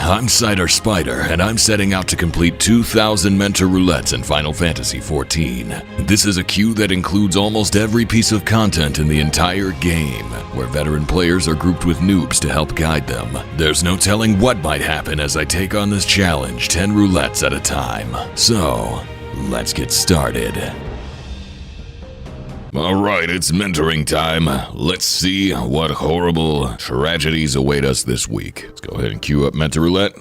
I'm Cider Spider, and I'm setting out to complete 2,000 mentor roulettes in Final Fantasy XIV. This is a queue that includes almost every piece of content in the entire game, where veteran players are grouped with noobs to help guide them. There's no telling what might happen as I take on this challenge 10 roulettes at a time. So, let's get started. Alright, it's mentoring time. Let's see what horrible tragedies await us this week. Let's go ahead and queue up Mentor Roulette.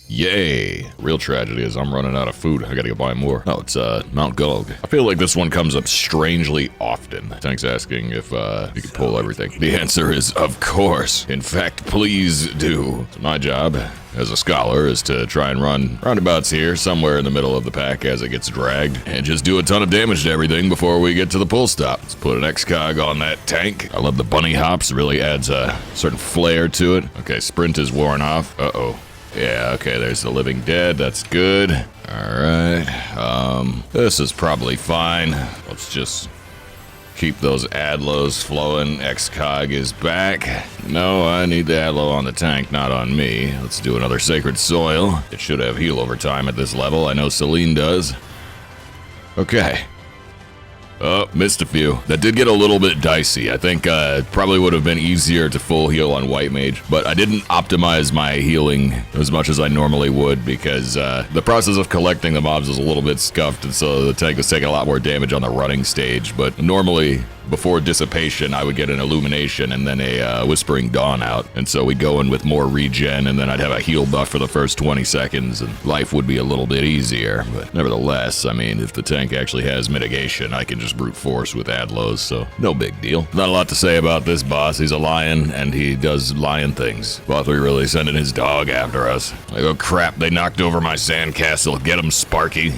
Yay! Real tragedy is I'm running out of food. I gotta go buy more. Oh, it's Mount Gulg. I feel like this one comes up strangely often. Tank's asking if you can pull everything. The answer is of course. In fact, please do. So my job as a scholar is to try and run roundabouts here somewhere in the middle of the pack as it gets dragged and just do a ton of damage to everything before we get to the pull stop. Let's put an X-Cog on that tank. I love the bunny hops. Really adds a certain flair to it. Okay, sprint is worn off. Uh-oh. Yeah, okay, there's the living dead. That's good. Alright. This is probably fine. Let's just keep those Adlos flowing. X-Cog is back. No, I need the Adlo on the tank, not on me. Let's do another Sacred Soil. It should have heal over time at this level. I know Celine does. Okay. Oh, missed a few. That did get a little bit dicey. I think probably would have been easier to full heal on White Mage, but I didn't optimize my healing as much as I normally would because the process of collecting the mobs was a little bit scuffed, and so the tank was taking a lot more damage on the running stage. But normally, before Dissipation, I would get an Illumination and then a Whispering Dawn out, and so we'd go in with more regen, and then I'd have a heal buff for the first 20 seconds, and life would be a little bit easier. But nevertheless, I mean, if the tank actually has mitigation, I can just brute force with Adlos, so no big deal. Not a lot to say about this boss. He's a lion, and he does lion things. Both we really sending his dog after us. Like, oh crap, they knocked over my sandcastle. Get him, Sparky.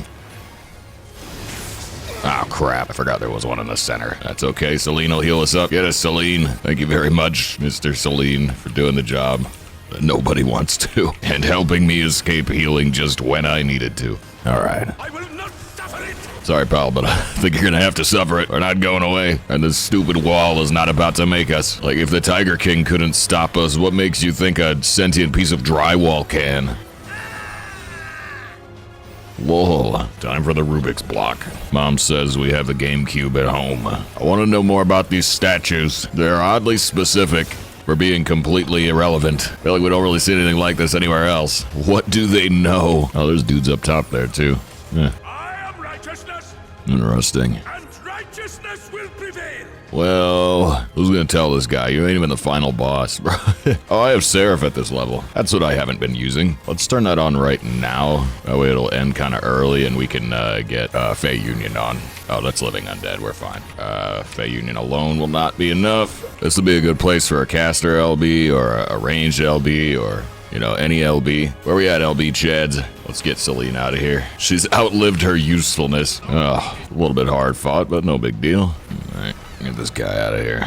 Oh crap, I forgot there was one in the center. That's okay, Celine will heal us up. Get us, Celine. Thank you very much, Mr. Celine, for doing the job that nobody wants to, and helping me escape healing just when I needed to. Alright. I will not suffer it! Sorry, pal, but I think you're gonna have to suffer it. We're not going away, and this stupid wall is not about to make us. Like, if the Tiger King couldn't stop us, what makes you think a sentient piece of drywall can? Lol. Time for the Rubik's block. Mom says we have the GameCube at home. I want to know more about these statues. They're oddly specific for being completely irrelevant. I feel like we don't really see anything like this anywhere else. What do they know? Oh, there's dudes up top there too. Yeah. I am righteousness. Interesting. And righteousness will prevail. Well, who's gonna tell this guy? You ain't even the final boss. Oh, I have Seraph at this level. That's what I haven't been using. Let's turn that on right now. That way it'll end kind of early and we can get Fey Union on. Oh, that's Living Undead. We're fine. Fey Union alone will not be enough. This will be a good place for a caster LB or a ranged LB or, you know, any LB. Where we at, LB Chads? Let's get Celine out of here. She's outlived her usefulness. Oh, a little bit hard fought, but no big deal. All right, get this guy out of here.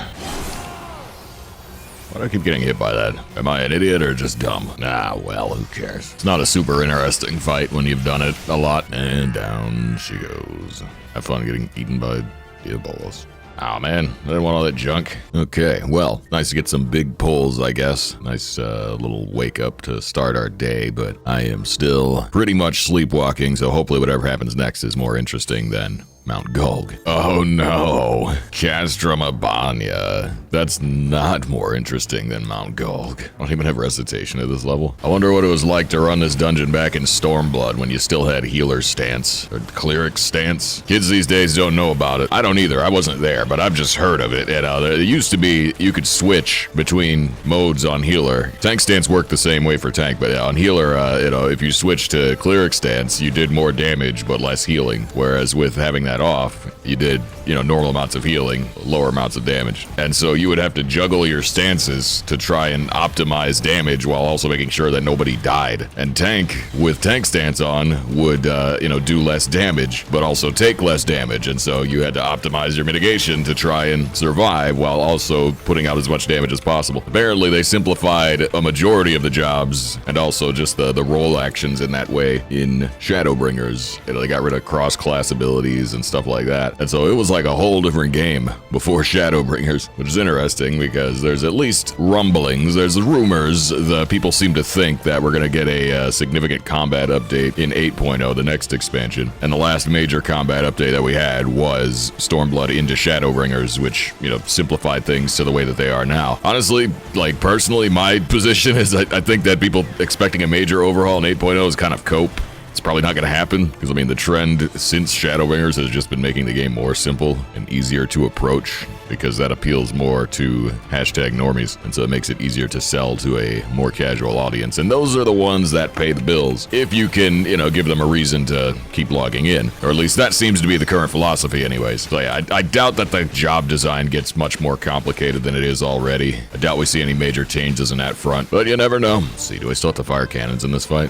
Why do I keep getting hit by that? Am I an idiot or just dumb? Nah, well, who cares? It's not a super interesting fight when you've done it a lot. And down she goes. Have fun getting eaten by Diabolos. Oh man, I didn't want all that junk. Okay, well, nice to get some big pulls, I guess. Nice little wake up to start our day, but I am still pretty much sleepwalking, so hopefully whatever happens next is more interesting than Mount Gulg. Oh no, Castrum Abania. That's not more interesting than Mount Gulg. I don't even have recitation at this level. I wonder what it was like to run this dungeon back in Stormblood when you still had healer stance or cleric stance. Kids these days don't know about it. I don't either. I wasn't there, but I've just heard of it. You know, it used to be you could switch between modes on healer. Tank stance worked the same way for tank, but on healer, you know, if you switched to cleric stance, you did more damage but less healing. Whereas with having that off, you did, you know, normal amounts of healing, lower amounts of damage. And so you would have to juggle your stances to try and optimize damage while also making sure that nobody died. And tank, with tank stance on, would, you know, do less damage, but also take less damage. And so you had to optimize your mitigation to try and survive while also putting out as much damage as possible. Apparently they simplified a majority of the jobs and also just the role actions in that way in Shadowbringers. You know, they got rid of cross-class abilities and stuff like that. And so it was like a whole different game before Shadowbringers, which is interesting because there's at least rumblings, there's rumors, the people seem to think that we're gonna get a significant combat update in 8.0, the next expansion. And the last major combat update that we had was Stormblood into Shadowbringers, which, you know, simplified things to the way that they are now. Honestly, like personally, my position is I think that people expecting a major overhaul in 8.0 is kind of cope. It's probably not going to happen, because I mean the trend since Shadowbringers has just been making the game more simple and easier to approach, because that appeals more to hashtag normies, and so it makes it easier to sell to a more casual audience. And those are the ones that pay the bills, if you can, you know, give them a reason to keep logging in, or at least that seems to be the current philosophy anyways. So yeah, I doubt that the job design gets much more complicated than it is already. I doubt we see any major changes in that front, but you never know. Let's see, do I still have to fire cannons in this fight?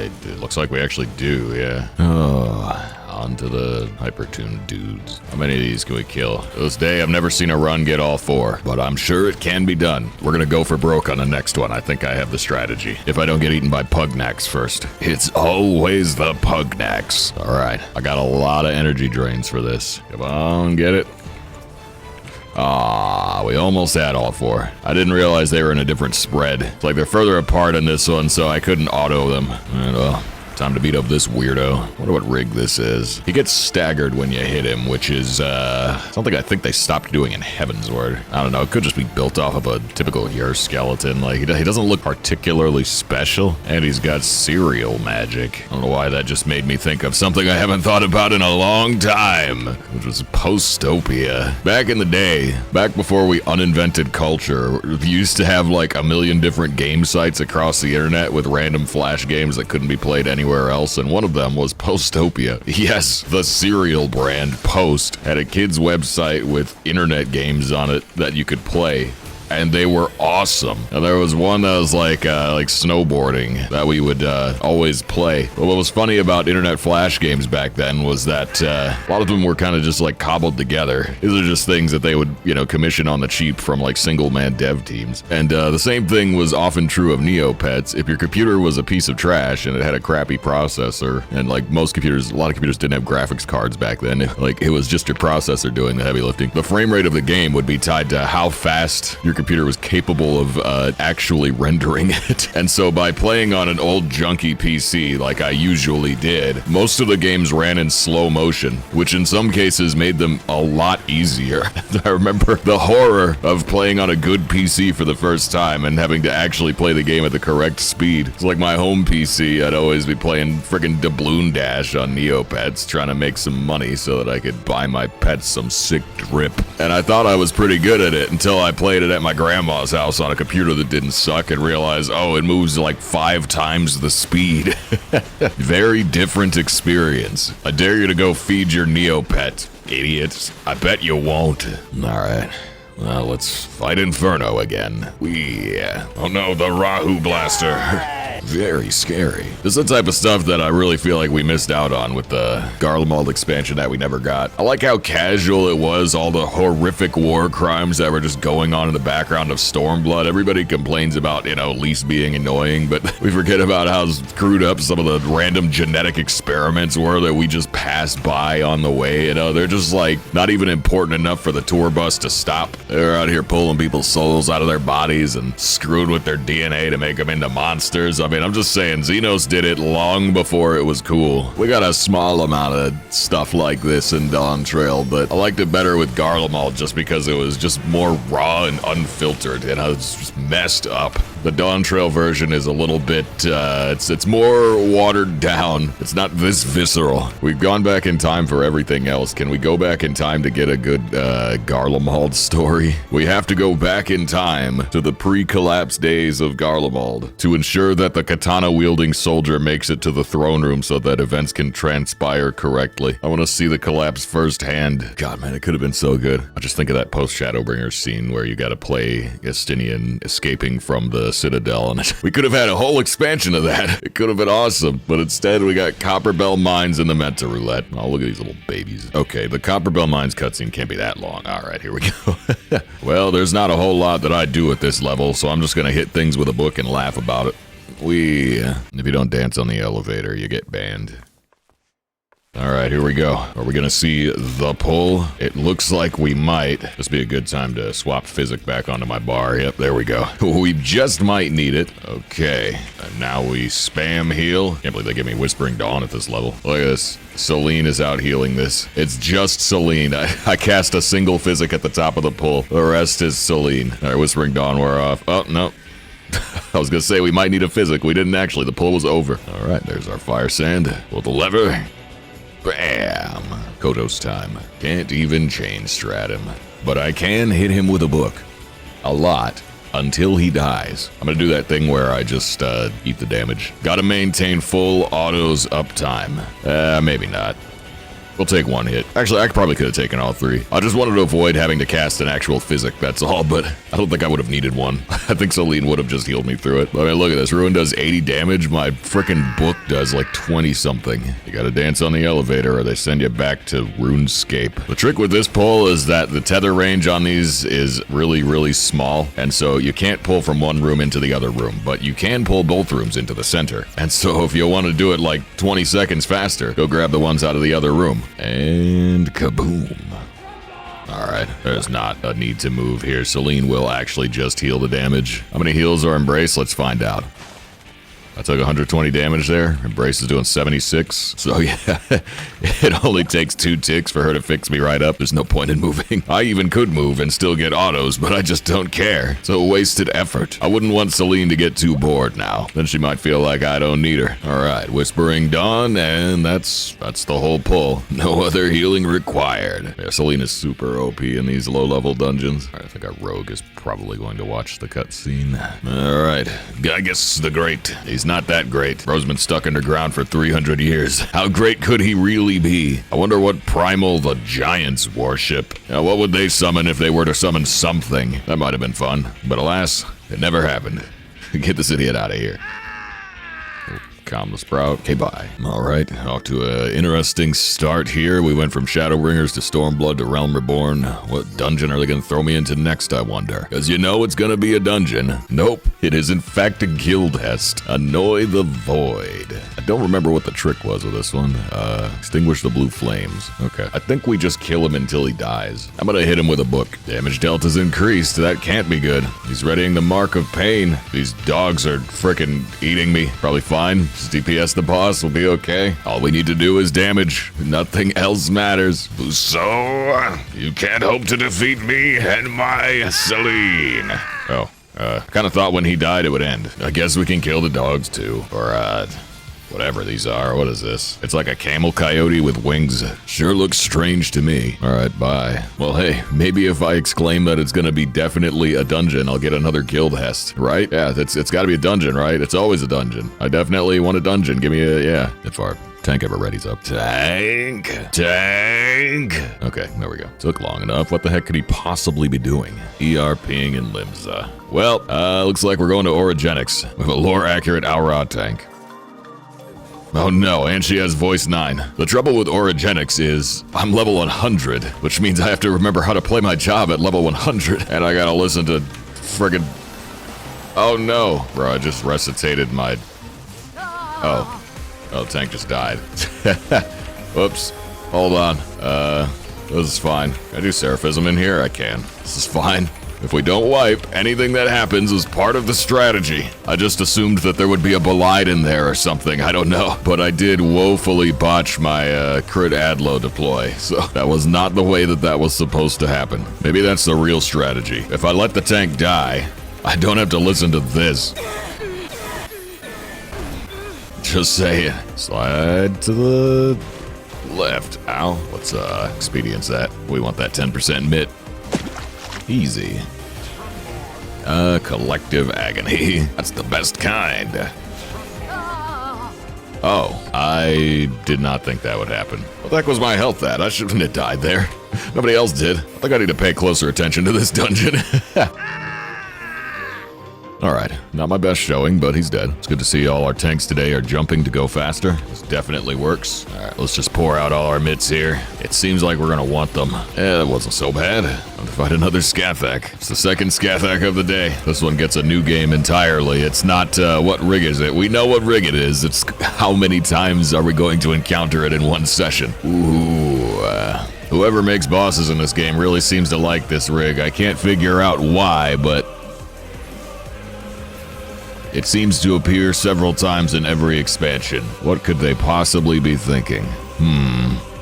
It looks like we actually do, yeah. Oh, on to the hypertuned dudes. How many of these can we kill? To this day, I've never seen a run get all 4, but I'm sure it can be done. We're gonna go for broke on the next one. I think I have the strategy. If I don't get eaten by pugnacks first. It's always the pugnacks. All right, I got a lot of energy drains for this. Come on, get it. Ah, we almost had all 4. I didn't realize they were in a different spread. It's like they're further apart in this one, so I couldn't auto them. And, time to beat up this weirdo. I wonder what rig this is. He gets staggered when you hit him, which is, something I think they stopped doing in Heavensward. I don't know, it could just be built off of a typical Yer skeleton. Like, he doesn't look particularly special, and he's got serial magic. I don't know why that just made me think of something I haven't thought about in a long time, which was Postopia. Back in the day, back before we uninvented culture, we used to have like a million different game sites across the internet with random flash games that couldn't be played anywhere else, and one of them was Postopia. Yes, the cereal brand Post had a kids website with internet games on it that you could play, and they were awesome. And there was one that was like snowboarding that we would always play. But what was funny about internet flash games back then was that a lot of them were kind of just like cobbled together. These are just things that they would, you know, commission on the cheap from like single-man dev teams. And the same thing was often true of Neopets. If your computer was a piece of trash and it had a crappy processor, and like most computers, a lot of computers didn't have graphics cards back then, like it was just your processor doing the heavy lifting, the frame rate of the game would be tied to how fast your computer was capable of actually rendering it. And so by playing on an old junky PC like I usually did, most of the games ran in slow motion, which in some cases made them a lot easier. I remember the horror of playing on a good PC for the first time and having to actually play the game at the correct speed. It's like my home PC, I'd always be playing friggin' Doubloon Dash on Neopets, trying to make some money so that I could buy my pets some sick drip. And I thought I was pretty good at it until I played it at my grandma's house on a computer that didn't suck and realized, oh, it moves like 5 times the speed. Very different experience. I dare you to go feed your Neopet, idiots. I bet you won't. Alright. Well, let's fight Inferno again. Oh no, the Rahu Blaster. Very scary. This is the type of stuff that I really feel like we missed out on with the Garlemald expansion that we never got. I like how casual it was, all the horrific war crimes that were just going on in the background of Stormblood. Everybody complains about, you know, Lys being annoying, but we forget about how screwed up some of the random genetic experiments were that we just passed by on the way. You know, they're just like not even important enough for the tour bus to stop. They're out here pulling people's souls out of their bodies and screwed with their DNA to make them into monsters. I mean, I'm just saying, Xenos did it long before it was cool. We got a small amount of stuff like this in Dawn Trail, but I liked it better with Garlemald just because it was just more raw and unfiltered, and I was just messed up. The Dawn Trail version is a little bit, it's more watered down. It's not this visceral. We've gone back in time for everything else. Can we go back in time to get a good Garlemald story? We have to go back in time to the pre-collapse days of Garlemald to ensure that the katana-wielding soldier makes it to the throne room so that events can transpire correctly. I want to see the collapse firsthand. God, man, it could have been so good. I just think of that post-Shadowbringers scene where you got to play Estinian escaping from the Citadel, and we could have had a whole expansion of that. It could have been awesome, but instead we got Copperbell Mines in the Menta Roulette. Oh, look at these little babies. Okay, the Copperbell Mines cutscene can't be that long. All right, here we go. Well, there's not a whole lot that I do at this level, so I'm just gonna hit things with a book and laugh about it. If you don't dance on the elevator, you get banned. All right, here we go. Are we gonna see the pull? It looks like we might. This be a good time to swap physic back onto my bar. Yep, there we go. We just might need it. Okay, and now we spam heal. Can't believe they give me Whispering Dawn at this level. Look at this. Celine is out healing this. It's just Celine. I cast a single physic at the top of the pull. The rest is Celine. All right, Whispering Dawn wore off. Oh, no. I was gonna say we might need a physic. We didn't actually. The pull was over. All right, there's our fire sand. Pull the lever. Bam! Kodos time. Can't even chain strat him. But I can hit him with a book. A lot. Until he dies. I'm gonna do that thing where I just eat the damage. Gotta maintain full autos uptime. Maybe not. We'll take one hit. Actually, I probably could have taken all three. I just wanted to avoid having to cast an actual physic, that's all, but I don't think I would have needed one. I think Celine would have just healed me through it. I mean, look at this. Ruin does 80 damage. My frickin' book does like 20-something. You gotta dance on the elevator or they send you back to RuneScape. The trick with this pull is that the tether range on these is really, really small, and so you can't pull from one room into the other room, but you can pull both rooms into the center. And so if you want to do it like 20 seconds faster, go grab the ones out of the other room. And kaboom. Alright, there's not a need to move here. Celine will actually just heal the damage. How many heals are Embrace? Let's find out. I took 120 damage there. Embrace is doing 76. So yeah, it only takes 2 ticks for her to fix me right up. There's no point in moving. I even could move and still get autos, but I just don't care. It's a wasted effort. I wouldn't want Celine to get too bored now. Then she might feel like I don't need her. All right, Whispering Dawn, and that's the whole pull. No other healing required. Yeah, Celine is super OP in these low-level dungeons. All right, I think our rogue is probably going to watch the cutscene. All right, Gygus the Great. He's not that great. Bro's been stuck underground for 300 years. How great could he really be? I wonder what primal the giants worship. What would they summon if they were to summon something? That might have been fun, but alas, it never happened. Get this idiot out of here. Calm the Sprout. Okay, bye. Alright, off to an interesting start here. We went from Shadowbringers to Stormblood to Realm Reborn. What dungeon are they going to throw me into next, I wonder? Because you know it's going to be a dungeon. Nope, it is in fact a guild hest. Annoy the Void. I don't remember what the trick was with this one. Extinguish the blue flames. Okay, I think we just kill him until he dies. I'm going to hit him with a book. Damage delta's increased. That can't be good. He's readying the Mark of Pain. These dogs are frickin' eating me. Probably fine. Just DPS the boss, will be okay. All we need to do is damage. Nothing else matters. So, you can't hope to defeat me and my Celine. Oh, kind of thought when he died it would end. I guess we can kill the dogs too. Or, whatever these are. What is this? It's like a camel coyote with wings. Sure looks strange to me. Alright, bye. Well, hey, maybe if I exclaim that it's gonna be definitely a dungeon, I'll get another guild hest, right? Yeah, it's gotta be a dungeon, right? It's always a dungeon. I definitely want a dungeon. Give me a, yeah. If our tank ever readies up. Tank! Okay, there we go. Took long enough. What the heck could he possibly be doing? ERPing and Limsa. Well, looks like we're going to Orogenics with a lore-accurate Aura tank. Oh no, and she has voice 9. The trouble with Orogenics is I'm level 100, which means I have to remember how to play my job at level 100, and I gotta listen to friggin'... Oh no, bro, I just recitated my... Oh, tank just died. Whoops, hold on. This is fine. Can I do Seraphism in here? I can. This is fine. If we don't wipe, anything that happens is part of the strategy. I just assumed that there would be a Belide in there or something, I don't know. But I did woefully botch my crit Adlo deploy, so that was not the way that was supposed to happen. Maybe that's the real strategy. If I let the tank die, I don't have to listen to this. Just saying. Slide to the left. Ow. What's expedience at? We want that 10% mitt. Easy. Collective agony. That's the best kind. Oh, I did not think that would happen. What the heck was my health at? I shouldn't have died there. Nobody else did. I think I need to pay closer attention to this dungeon. Alright, not my best showing, but he's dead. It's good to see all our tanks today are jumping to go faster. This definitely works. Alright, let's just pour out all our mitts here. It seems like we're gonna want them. That wasn't so bad. Time to fight another Scathak. It's the second Scathak of the day. This one gets a new game entirely. It's not, what rig is it? We know what rig it is. It's how many times are we going to encounter it in one session. Ooh, whoever makes bosses in this game really seems to like this rig. I can't figure out why, but it seems to appear several times in every expansion. What could they possibly be thinking?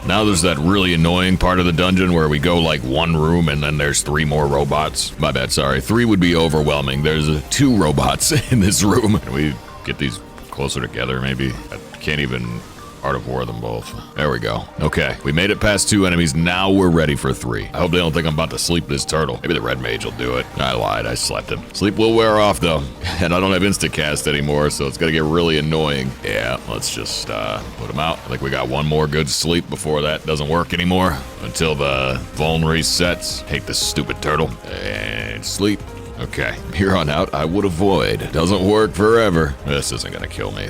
Now there's that really annoying part of the dungeon where we go like one room and then there's 3 more robots. My bad, sorry. 3 would be overwhelming. There's 2 robots in this room. Can we get these closer together maybe? I can't even Art of War them both. There we go. Okay, we made it past 2 enemies. Now we're ready for 3. I hope they don't think I'm about to sleep this turtle. Maybe the red mage will do it. I lied, I slept him. Sleep will wear off though. And I don't have instacast anymore, so it's gonna get really annoying. Yeah, let's just put him out. I think we got 1 more good sleep before that doesn't work anymore. Until the vuln resets. Hate this stupid turtle. And sleep. Okay, here on out, I would avoid. Doesn't work forever. This isn't gonna kill me.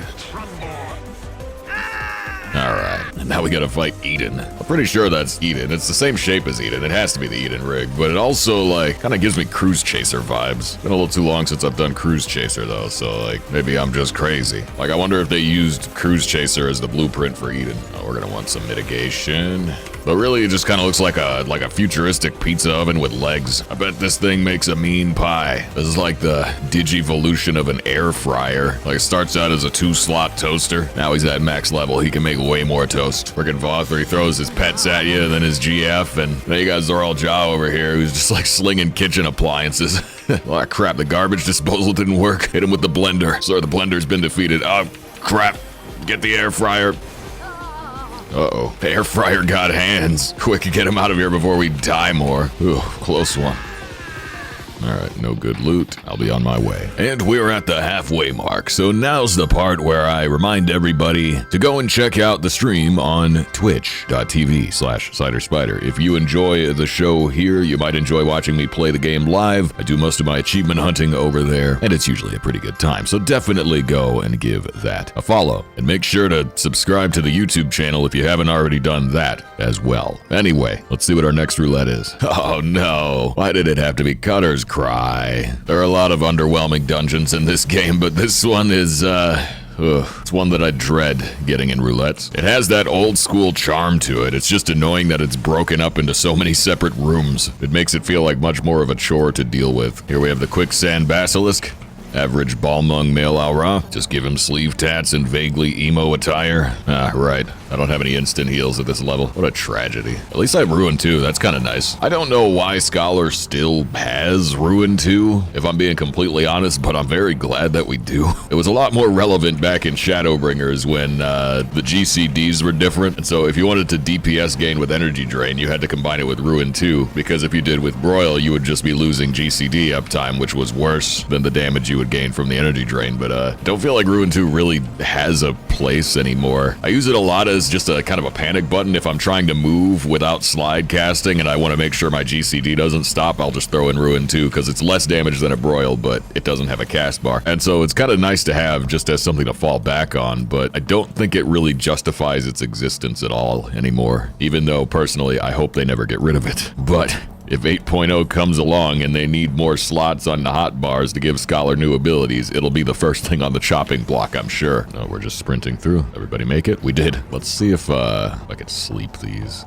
Alright, and now we gotta fight Eden. I'm pretty sure that's Eden. It's the same shape as Eden. It has to be the Eden rig, but it also, like, kind of gives me Cruise Chaser vibes. Been a little too long since I've done Cruise Chaser, though, so, like, maybe I'm just crazy. Like, I wonder if they used Cruise Chaser as the blueprint for Eden. Oh, we're gonna want some mitigation. But really, it just kind of looks like a futuristic pizza oven with legs. I bet this thing makes a mean pie. This is like the digivolution of an air fryer. Like, it starts out as a 2-slot toaster. Now he's at max level. He can make way more toast. Freaking Voth, he throws his pets at you, and then his GF, and then you got Zoral Jaw over here, who's just like slinging kitchen appliances. Oh, crap, the garbage disposal didn't work. Hit him with the blender. Sorry, the blender's been defeated. Oh, crap. Get the air fryer. Uh-oh. The air fryer got hands. Quick, get him out of here before we die more. Ooh, close one. Alright, no good loot. I'll be on my way. And we're at the halfway mark, so now's the part where I remind everybody to go and check out the stream on twitch.tv/CiderSpider. If you enjoy the show here, you might enjoy watching me play the game live. I do most of my achievement hunting over there, and it's usually a pretty good time, so definitely go and give that a follow. And make sure to subscribe to the YouTube channel if you haven't already done that as well. Anyway, let's see what our next roulette is. Oh no, why did it have to be Cutter's Cry? There are a lot of underwhelming dungeons in this game, but this one is, it's one that I dread getting in roulette. It has that old school charm to it. It's just annoying that it's broken up into so many separate rooms. It makes it feel like much more of a chore to deal with. Here we have the Quicksand Basilisk. Average Balmung male Aura. Just give him sleeve tats and vaguely emo attire. Ah, right. I don't have any instant heals at this level. What a tragedy. At least I have Ruin 2. That's kind of nice. I don't know why Scholar still has Ruin 2, if I'm being completely honest, but I'm very glad that we do. It was a lot more relevant back in Shadowbringers when the GCDs were different. And so if you wanted to DPS gain with Energy Drain, you had to combine it with Ruin 2, because if you did with Broil, you would just be losing GCD uptime, which was worse than the damage you would gain from the Energy Drain. But don't feel like Ruin 2 really has a place anymore. I use it a lot as just a kind of a panic button. If I'm trying to move without slide casting and I want to make sure my GCD doesn't stop, I'll just throw in Ruin 2 because it's less damage than a Broil, but it doesn't have a cast bar. And so it's kind of nice to have just as something to fall back on, but I don't think it really justifies its existence at all anymore, even though personally I hope they never get rid of it. But if 8.0 comes along and they need more slots on the hotbars to give Scholar new abilities, it'll be the first thing on the chopping block, I'm sure. No, we're just sprinting through. Everybody make it? We did. Let's see if I can sleep these.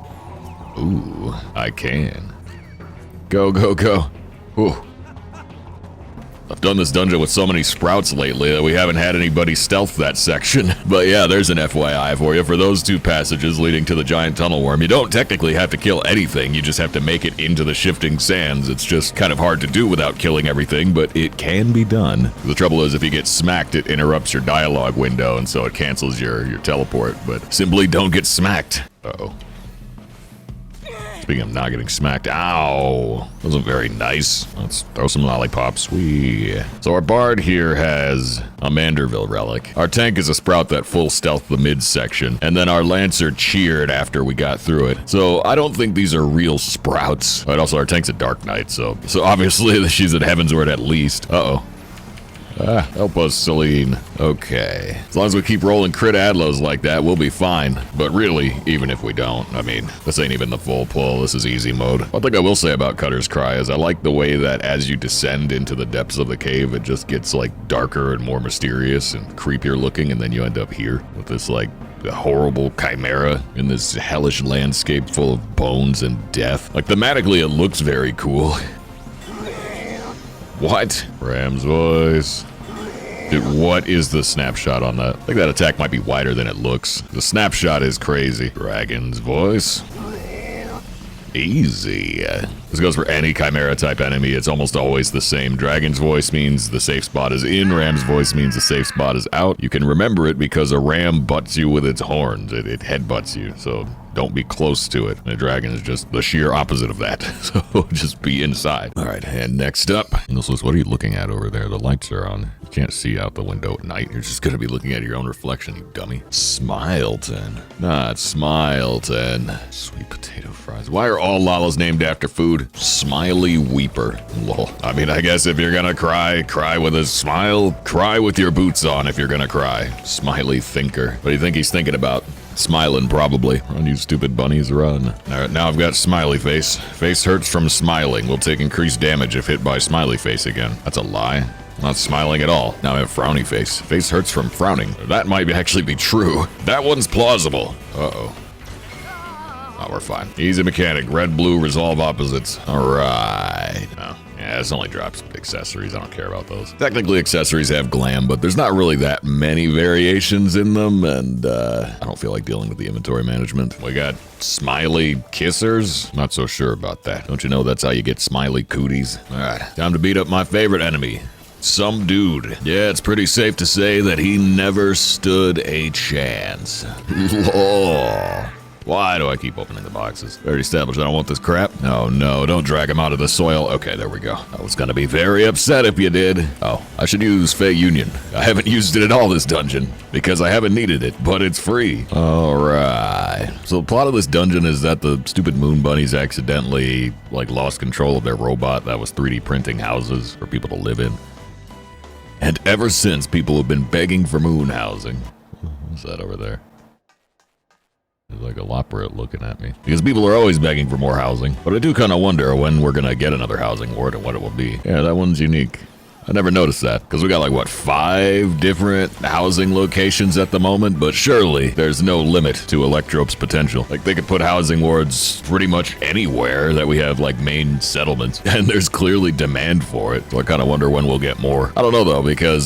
Ooh, I can. Go, go, go. Ooh. I've done this dungeon with so many sprouts lately that we haven't had anybody stealth that section. But yeah, there's an FYI for you. For those 2 passages leading to the giant tunnel worm, you don't technically have to kill anything. You just have to make it into the shifting sands. It's just kind of hard to do without killing everything, but it can be done. The trouble is if you get smacked, it interrupts your dialogue window, and so it cancels your teleport. But simply don't get smacked. Uh-oh. Speaking of not getting smacked, ow, wasn't very nice. Let's throw some lollipops. Whee. So our bard here has a Manderville relic. Our tank is a sprout that full stealth the midsection, and then our lancer cheered after we got through it. So I don't think these are real sprouts. But also our tank's a Dark Knight, so obviously she's at Heavensward at least. Uh-oh. Help us, Celine. Okay. As long as we keep rolling crit adlos like that, we'll be fine. But really, even if we don't, I mean, this ain't even the full pull. This is easy mode. One thing I will say about Cutter's Cry is I like the way that as you descend into the depths of the cave, it just gets like darker and more mysterious and creepier looking, and then you end up here with this like a horrible chimera in this hellish landscape full of bones and death. Like thematically, it looks very cool. What? Ram's voice. Dude, what is the snapshot on that? I think that attack might be wider than it looks. The snapshot is crazy. Dragon's voice. Easy. This goes for any Chimera type enemy. It's almost always the same. Dragon's voice means the safe spot is in. Ram's voice means the safe spot is out. You can remember it because a ram butts you with its horns. It headbutts you, so don't be close to it. And a dragon is just the sheer opposite of that. So just be inside. All right, and next up. What are you looking at over there? The lights are on. You can't see out the window at night. You're just gonna be looking at your own reflection, you dummy. Smileton. Not Smileton. Sweet potato fries. Why are all Lalas named after food? Smiley Weeper. Lol. I mean, I guess if you're gonna cry, cry with a smile. Cry with your boots on if you're gonna cry. Smiley Thinker. What do you think he's thinking about? Smiling, probably. Run, you stupid bunnies, run. Alright, now I've got Smiley Face. Face hurts from smiling. Will take increased damage if hit by Smiley Face again. That's a lie. Not smiling at all. Now I have Frowny Face. Face hurts from frowning. That might actually be true. That one's plausible. Uh-oh. Oh, we're fine. Easy mechanic. Red, blue, resolve opposites. Alright. Oh. Yeah, this only drops accessories. I don't care about those. Technically, accessories have glam, but there's not really that many variations in them, and I don't feel like dealing with the inventory management. We got smiley kissers. Not so sure about that. Don't you know that's how you get smiley cooties? All right, time to beat up my favorite enemy. Some dude. Yeah, it's pretty safe to say that he never stood a chance. Lol. Why do I keep opening the boxes? Already established I don't want this crap. Oh no, don't drag him out of the soil. Okay, there we go. I was gonna be very upset if you did. Oh, I should use Fey Union. I haven't used it at all this dungeon because I haven't needed it, but it's free. Alright. So the plot of this dungeon is that the stupid moon bunnies accidentally lost control of their robot that was 3D printing houses for people to live in. And ever since, people have been begging for moon housing. What's that over there? There's like a Loprit looking at me. Because people are always begging for more housing. But I do kind of wonder when we're going to get another housing ward and what it will be. Yeah, that one's unique. I never noticed that, because we got like, what, 5 different housing locations at the moment, but surely there's no limit to Electrope's potential. Like, they could put housing wards pretty much anywhere that we have, like, main settlements, and there's clearly demand for it, so I kind of wonder when we'll get more. I don't know, though, because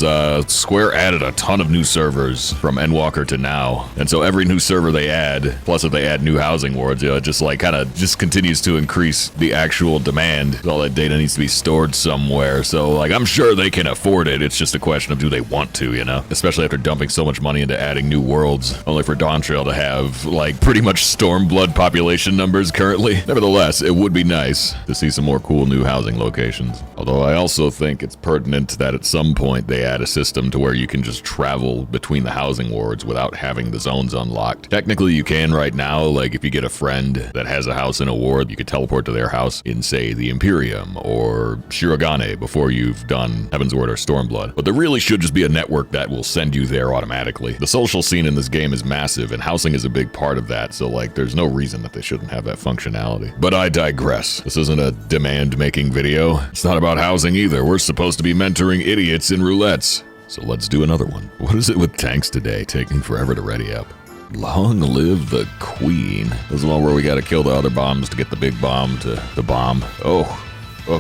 Square added a ton of new servers from Endwalker to now, and so every new server they add, plus if they add new housing wards, it just, like, kind of just continues to increase the actual demand. All that data needs to be stored somewhere, so, like, I'm sure they can afford it. It's just a question of do they want to, you know? Especially after dumping so much money into adding new worlds, only for Dawntrail to have, like, pretty much Stormblood population numbers currently. Nevertheless, it would be nice to see some more cool new housing locations. Although I also think it's pertinent that at some point they add a system to where you can just travel between the housing wards without having the zones unlocked. Technically, you can right now, like, if you get a friend that has a house in a ward, you could teleport to their house in, say, the Imperium or Shirogane before you've done Heaven's Ward or Stormblood. But there really should just be a network that will send you there automatically. The social scene in this game is massive, and housing is a big part of that, so like there's no reason that they shouldn't have that functionality. But I digress. This isn't a demand-making video. It's not about housing either. We're supposed to be mentoring idiots in roulettes. So let's do another one. What is it with tanks today? Taking forever to ready up. Long live the Queen. This is the one where we gotta kill the other bombs to get the big bomb to the bomb. Oh,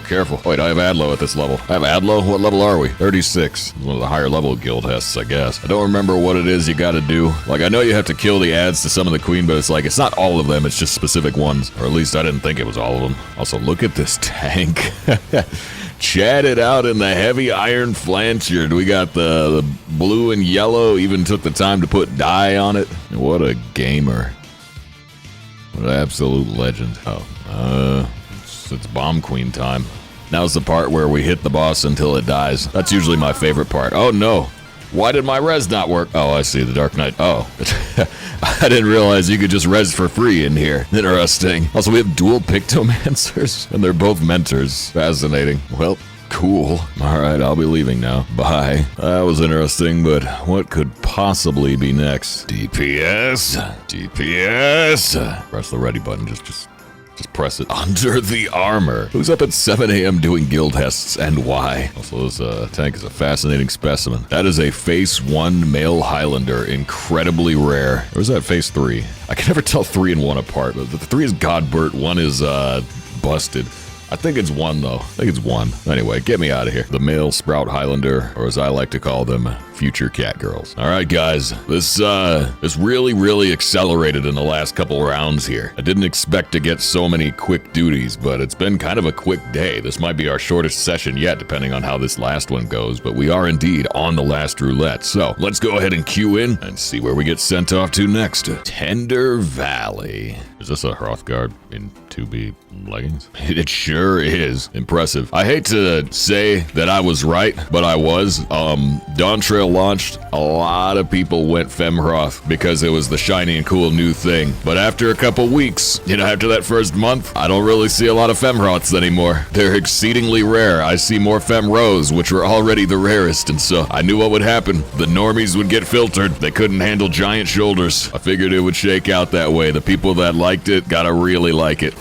careful. Wait, I have Adlo at this level. I have Adlo? What level are we? 36. One of the higher level guild tests, I guess. I don't remember what it is you gotta do. Like, I know you have to kill the ads to summon the queen, but it's like, it's not all of them, it's just specific ones. Or at least I didn't think it was all of them. Also, look at this tank. Chatted out in the heavy iron flanchard. We got the blue and yellow, even took the time to put dye on it. What a gamer. What an absolute legend. Oh, it's bomb queen time. Now's the part where we hit the boss until it dies. That's usually my favorite part. Oh no. Why did my res not work? Oh, I see, the Dark Knight. Oh. I didn't realize you could just res for free in here. Interesting. Also, we have dual Pictomancers, and they're both mentors. Fascinating. Well, Cool. Alright, I'll be leaving now. Bye. That was interesting, but what could possibly be next? DPS? DPS? Press the ready button, just press it. Under the armor. Who's up at 7 a.m. doing guild tests and why? Also, this tank is a fascinating specimen. That is a phase 1 male Highlander. Incredibly rare. Or is that phase 3? I can never tell 3 and 1 apart, but the 3 is Godbert, 1 is busted. I think it's 1 though. I think it's 1. Anyway, get me out of here. The male Sprout Highlander, or as I like to call them, future cat girls. All right, guys. This really accelerated in the last couple rounds here. I didn't expect to get so many quick duties, but it's been kind of a quick day. This might be our shortest session yet, depending on how this last one goes, but we are indeed on the last roulette. So let's go ahead and queue in and see where we get sent off to next. Tender Valley. Is this a Hrothgar in 2B leggings? It sure is. Impressive. I hate to say that I was right, but I was. Dawn Trail launched, a lot of people went Femhroth because it was the shiny and cool new thing. But after a couple weeks, after that first month, I don't really see a lot of Femhroths anymore. They're exceedingly rare. I see more Femrose, which were already the rarest, and so I knew what would happen. The normies would get filtered. They couldn't handle giant shoulders. I figured it would shake out that way. The people that liked it gotta really like it.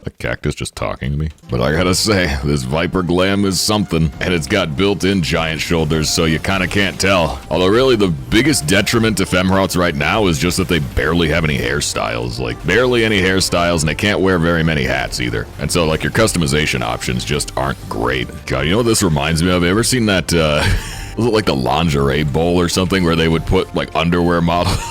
A cactus just talking to me? But I gotta say, this Viper Glam is something, and it's got built-in giant shoulders, so you kinda can't tell. Although really, the biggest detriment to Femhroths right now is just that they barely have any hairstyles. Like, barely any hairstyles, and they can't wear very many hats either. And so, like, your customization options just aren't great. God, you know what this reminds me of? Have you ever seen that, was it like the lingerie bowl or something, where they would put, like, underwear models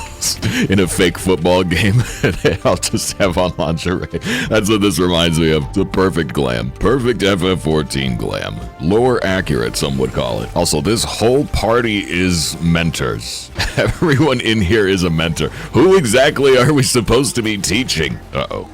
in a fake football game and they all just have on lingerie? That's what this reminds me of. It's a perfect glam. Perfect FF14 glam. Lore accurate, some would call it. Also, this whole party is mentors. Everyone in here is a mentor. Who exactly are we supposed to be teaching? Uh-oh.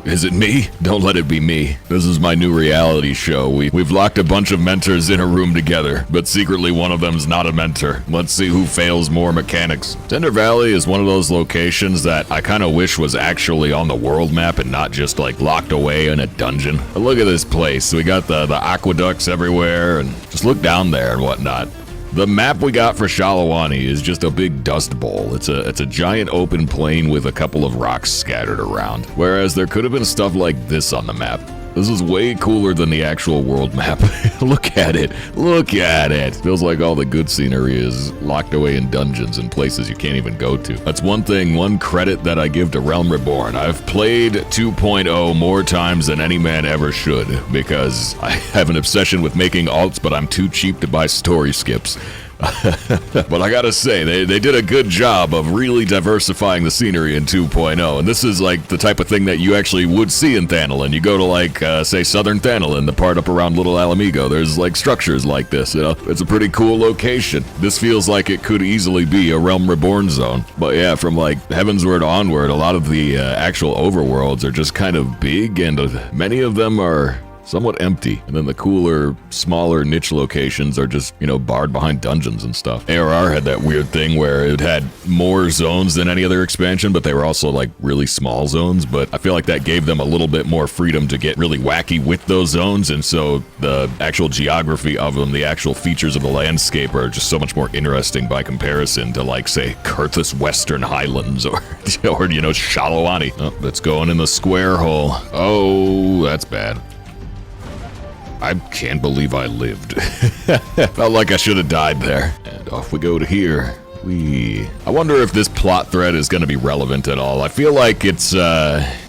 Is it me? Don't let it be me. This is my new reality show. We've locked a bunch of mentors in a room together, but secretly one of them's not a mentor. Let's see who fails more mechanics. Tender Valley is one of those locations that I kind of wish was actually on the world map and not just like locked away in a dungeon. But look at this place. We got the aqueducts everywhere, and just look down there and whatnot. The map we got for Shalawani is just a big dust bowl. It's a giant open plain with a couple of rocks scattered around. Whereas there could have been stuff like this on the map. This is way cooler than the actual world map. Look at it. Look at it. Feels like all the good scenery is locked away in dungeons and places you can't even go to. That's one thing, one credit that I give to Realm Reborn. I've played 2.0 more times than any man ever should, because I have an obsession with making alts, but I'm too cheap to buy story skips. But I gotta say, they did a good job of really diversifying the scenery in 2.0, and this is like the type of thing that you actually would see in Thanalin. You go to like, say, Southern Thanalin, the part up around Little Alamigo, there's like structures like this, It's a pretty cool location. This feels like it could easily be a Realm Reborn zone. But yeah, from like Heavensward onward, a lot of the actual overworlds are just kind of big, and many of them are somewhat empty, and then the cooler, smaller niche locations are just, barred behind dungeons and stuff. ARR had that weird thing where it had more zones than any other expansion, but they were also like really small zones, but I feel like that gave them a little bit more freedom to get really wacky with those zones, and so the actual geography of them, the actual features of the landscape are just so much more interesting by comparison to like, say, Kurthus Western Highlands or Shalawani. Oh, that's going in the square hole. Oh, that's bad. I can't believe I lived. Felt like I should have died there. And off we go to here. I wonder if this plot thread is going to be relevant at all. I feel like it's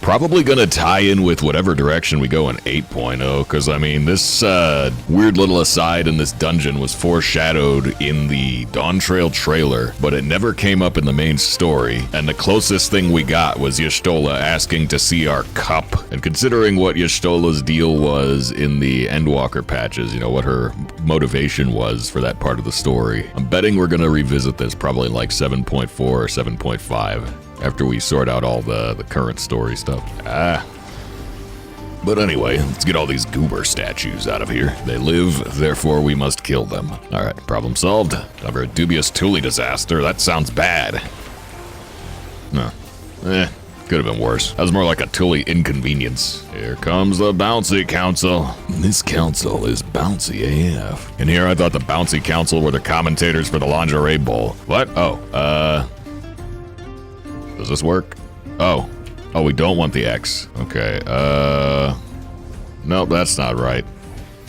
probably going to tie in with whatever direction we go in 8.0, because I mean, this weird little aside in this dungeon was foreshadowed in the Dawn Trail trailer, but it never came up in the main story, and the closest thing we got was Y'shtola asking to see our cup. And considering what Y'shtola's deal was in the Endwalker patches, what her motivation was for that part of the story, I'm betting we're going to revisit this probably like 7.4 or 7.5 after we sort out all the current story stuff. But anyway, let's get all these goober statues out of here. They live, therefore we must kill them. Alright, problem solved. Cover a dubious Thule disaster. That sounds bad. No. Could have been worse. That was more like a Tully inconvenience. Here comes the bouncy council. This council is bouncy AF. And here I thought the bouncy council were the commentators for the lingerie bowl. What? Oh, does this work? Oh, we don't want the X. Okay, nope, that's not right.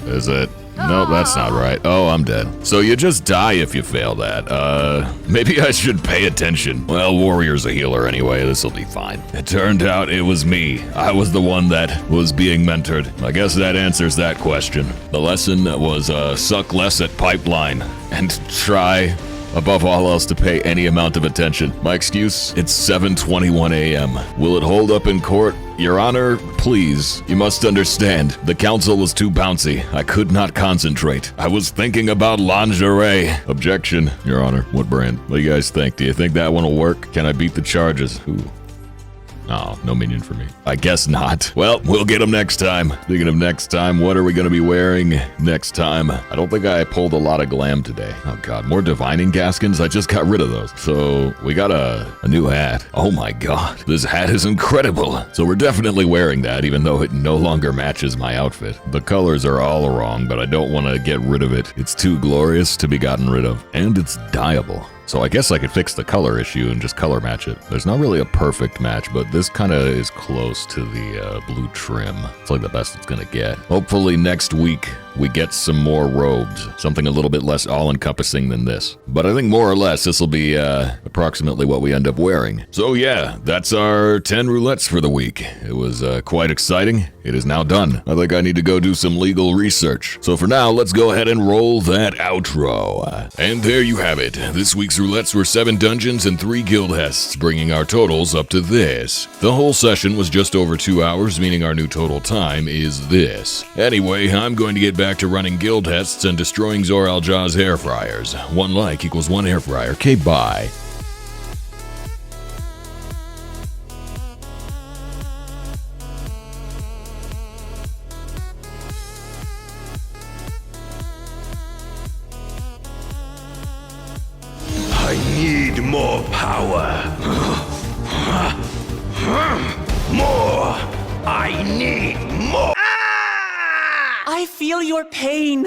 Is it? Nope, that's not right. Oh, I'm dead. So you just die if you fail that. Maybe I should pay attention. Well, Warrior's a healer anyway, this'll be fine. It turned out it was me. I was the one that was being mentored. I guess that answers that question. The lesson was, suck less at pipeline and try above all else to pay any amount of attention. My excuse? It's 7:21 a.m. Will it hold up in court? Your Honor, please, you must understand, the council was too bouncy. I could not concentrate. I was thinking about lingerie. Objection, Your Honor. What brand? What do you guys think? Do you think that one will work? Can I beat the charges? Ooh. Oh, no minion for me. I guess not. Well, we'll get them next time. Speaking of next time, what are we going to be wearing next time? I don't think I pulled a lot of glam today. Oh god, more divining gaskins? I just got rid of those. So we got a new hat. Oh my god, this hat is incredible. So we're definitely wearing that, even though it no longer matches my outfit. The colors are all wrong, but I don't want to get rid of it. It's too glorious to be gotten rid of. And it's dyeable. So I guess I could fix the color issue and just color match it. There's not really a perfect match, but this kind of is close to the blue trim. It's like the best it's gonna get. Hopefully next week we get some more robes, something a little bit less all-encompassing than this. But I think more or less this will be approximately what we end up wearing. So yeah, that's our 10 roulettes for the week. It was quite exciting. It is now done. I think I need to go do some legal research. So for now, let's go ahead and roll that outro. And there you have it. This week's roulettes were 7 dungeons and 3 guild hests, bringing our totals up to this. The whole session was just over 2 hours, meaning our new total time is this. Anyway, I'm going to get back to running guild hests and destroying Zor Al-Jah's hair fryers. 1 like equals 1 hair fryer. Okay, bye. I need more power. More. I need more. I feel your pain.